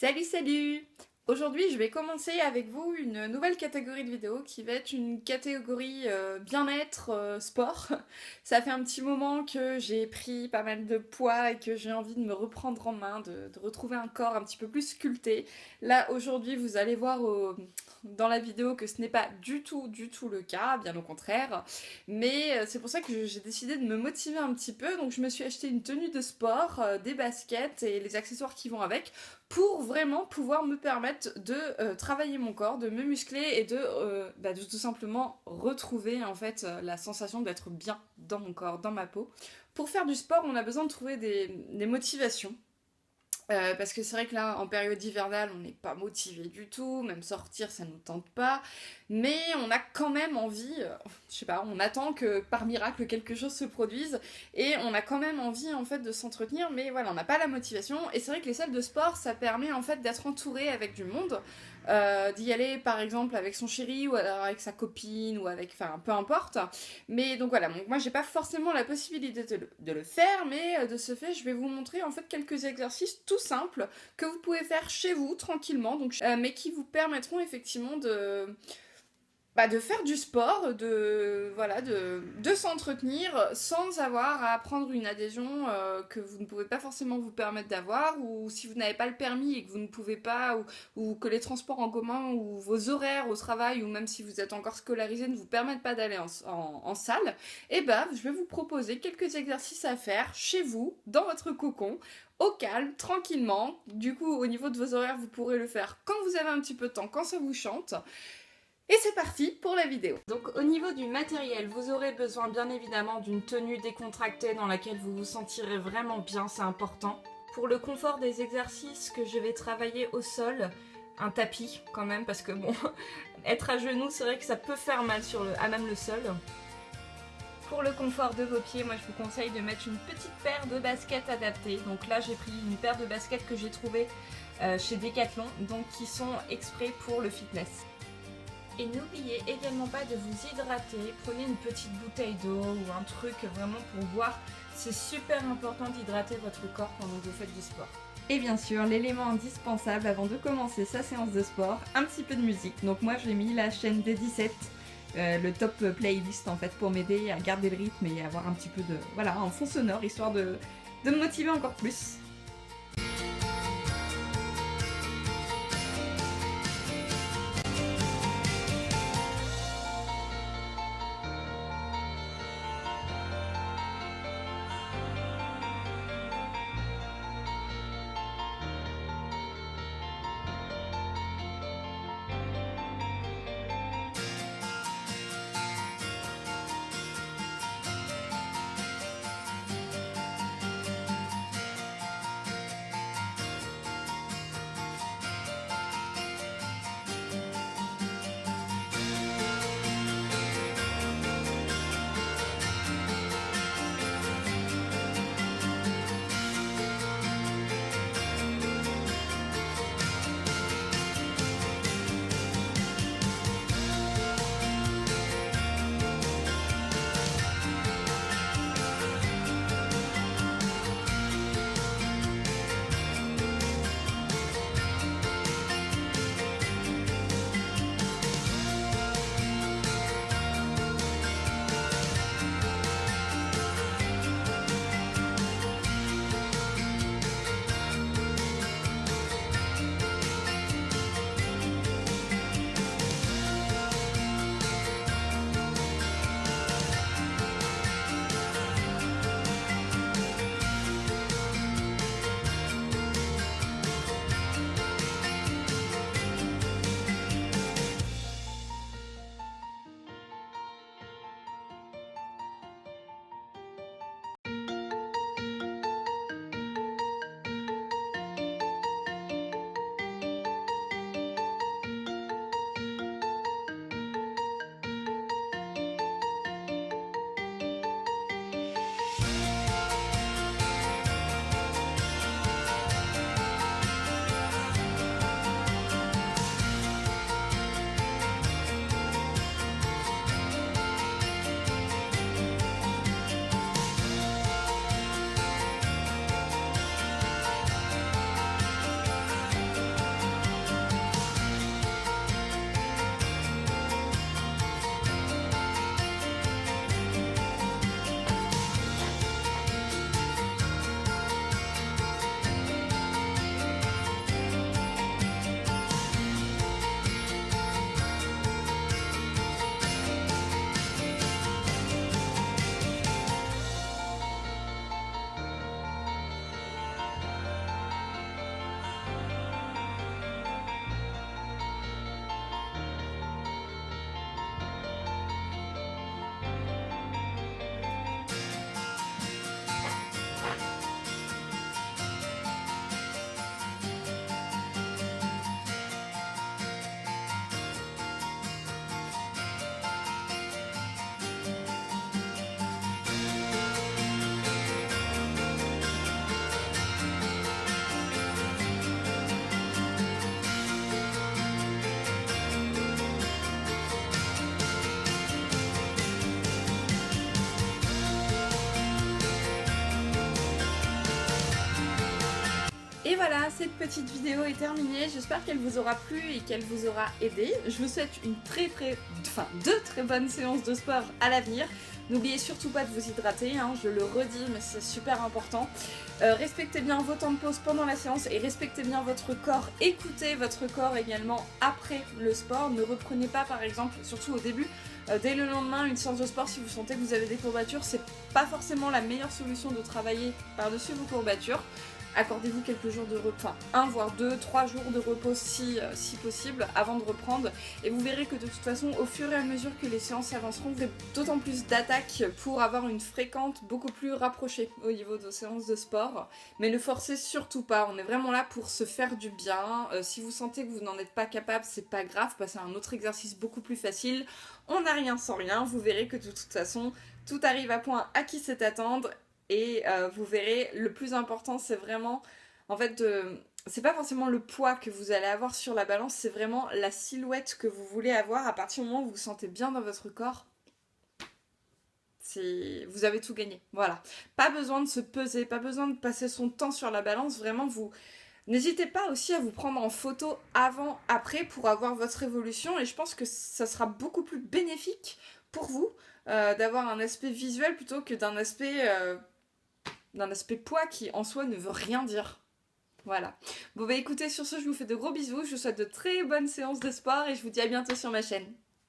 Salut salut! Aujourd'hui je vais commencer avec vous une nouvelle catégorie de vidéos qui va être une catégorie bien-être sport. Ça fait un petit moment que j'ai pris pas mal de poids et que j'ai envie de me reprendre en main, de retrouver un corps un petit peu plus sculpté. Là aujourd'hui vous allez voir dans la vidéo que ce n'est pas du tout le cas, bien au contraire. Mais c'est pour ça que j'ai décidé de me motiver un petit peu. Donc je me suis acheté une tenue de sport, des baskets et les accessoires qui vont avec pour vraiment pouvoir me permettre de travailler mon corps, de me muscler et de tout simplement retrouver en fait la sensation d'être bien dans mon corps, dans ma peau. Pour faire du sport, on a besoin de trouver des motivations. Parce que c'est vrai que là, en période hivernale, on n'est pas motivé du tout, même sortir, ça nous tente pas. Mais on a quand même envie, je sais pas, on attend que par miracle quelque chose se produise et on a quand même envie en fait de s'entretenir, mais voilà, on n'a pas la motivation. Et c'est vrai que les salles de sport, ça permet en fait d'être entouré avec du monde, d'y aller par exemple avec son chéri ou alors avec sa copine ou avec, enfin, peu importe. Mais donc voilà, donc moi j'ai pas forcément la possibilité de le faire, mais de ce fait, je vais vous montrer en fait quelques exercices tout simples que vous pouvez faire chez vous tranquillement, donc, mais qui vous permettront effectivement de faire du sport, de s'entretenir sans avoir à prendre une adhésion que vous ne pouvez pas forcément vous permettre d'avoir, ou si vous n'avez pas le permis et que vous ne pouvez pas, ou que les transports en commun ou vos horaires au travail, ou même si vous êtes encore scolarisé, ne vous permettent pas d'aller en salle, et ben je vais vous proposer quelques exercices à faire chez vous, dans votre cocon, au calme, tranquillement. Du coup, au niveau de vos horaires, vous pourrez le faire quand vous avez un petit peu de temps, quand ça vous chante. Et c'est parti pour la vidéo. Donc au niveau du matériel, vous aurez besoin bien évidemment d'une tenue décontractée dans laquelle vous vous sentirez vraiment bien, c'est important. Pour le confort des exercices que je vais travailler au sol, un tapis quand même, parce que bon, être à genoux, c'est vrai que ça peut faire mal à même le sol. Pour le confort de vos pieds, moi je vous conseille de mettre une petite paire de baskets adaptées. Donc là j'ai pris une paire de baskets que j'ai trouvées chez Decathlon, donc qui sont exprès pour le fitness. Et n'oubliez également pas de vous hydrater, prenez une petite bouteille d'eau ou un truc vraiment pour boire. C'est super important d'hydrater votre corps pendant que vous faites du sport. Et bien sûr, l'élément indispensable avant de commencer sa séance de sport, un petit peu de musique. Donc moi j'ai mis la chaîne des 17, le top playlist en fait pour m'aider à garder le rythme et avoir un petit peu de, voilà, un fond sonore histoire de me motiver encore plus. Et voilà, cette petite vidéo est terminée, j'espère qu'elle vous aura plu et qu'elle vous aura aidé. Je vous souhaite deux très bonnes séances de sport à l'avenir. N'oubliez surtout pas de vous hydrater, hein, je le redis, mais c'est super important. Respectez bien vos temps de pause pendant la séance et respectez bien votre corps. Écoutez votre corps également après le sport. Ne reprenez pas par exemple, surtout au début, dès le lendemain, une séance de sport si vous sentez que vous avez des courbatures. C'est pas forcément la meilleure solution de travailler par-dessus vos courbatures. Accordez-vous quelques jours de repos, enfin 1 voire 2, 3 jours de repos si possible avant de reprendre, et vous verrez que de toute façon au fur et à mesure que les séances avanceront, vous aurez d'autant plus d'attaques pour avoir une fréquence beaucoup plus rapprochée au niveau de vos séances de sport, mais ne forcez surtout pas, on est vraiment là pour se faire du bien. Si vous sentez que vous n'en êtes pas capable, c'est pas grave, passez à un autre exercice beaucoup plus facile, on n'a rien sans rien, vous verrez que de toute façon tout arrive à point à qui sait attendre. Et vous verrez, le plus important, c'est vraiment, en fait, c'est pas forcément le poids que vous allez avoir sur la balance, c'est vraiment la silhouette que vous voulez avoir. À partir du moment où vous vous sentez bien dans votre corps, vous avez tout gagné. Voilà. Pas besoin de se peser, pas besoin de passer son temps sur la balance. Vraiment, n'hésitez pas aussi à vous prendre en photo avant, après pour avoir votre évolution. Et je pense que ça sera beaucoup plus bénéfique pour vous d'avoir un aspect visuel plutôt que d'un aspect poids qui en soi ne veut rien dire. Voilà. Bon bah écoutez, sur ce je vous fais de gros bisous, je vous souhaite de très bonnes séances de sport et je vous dis à bientôt sur ma chaîne.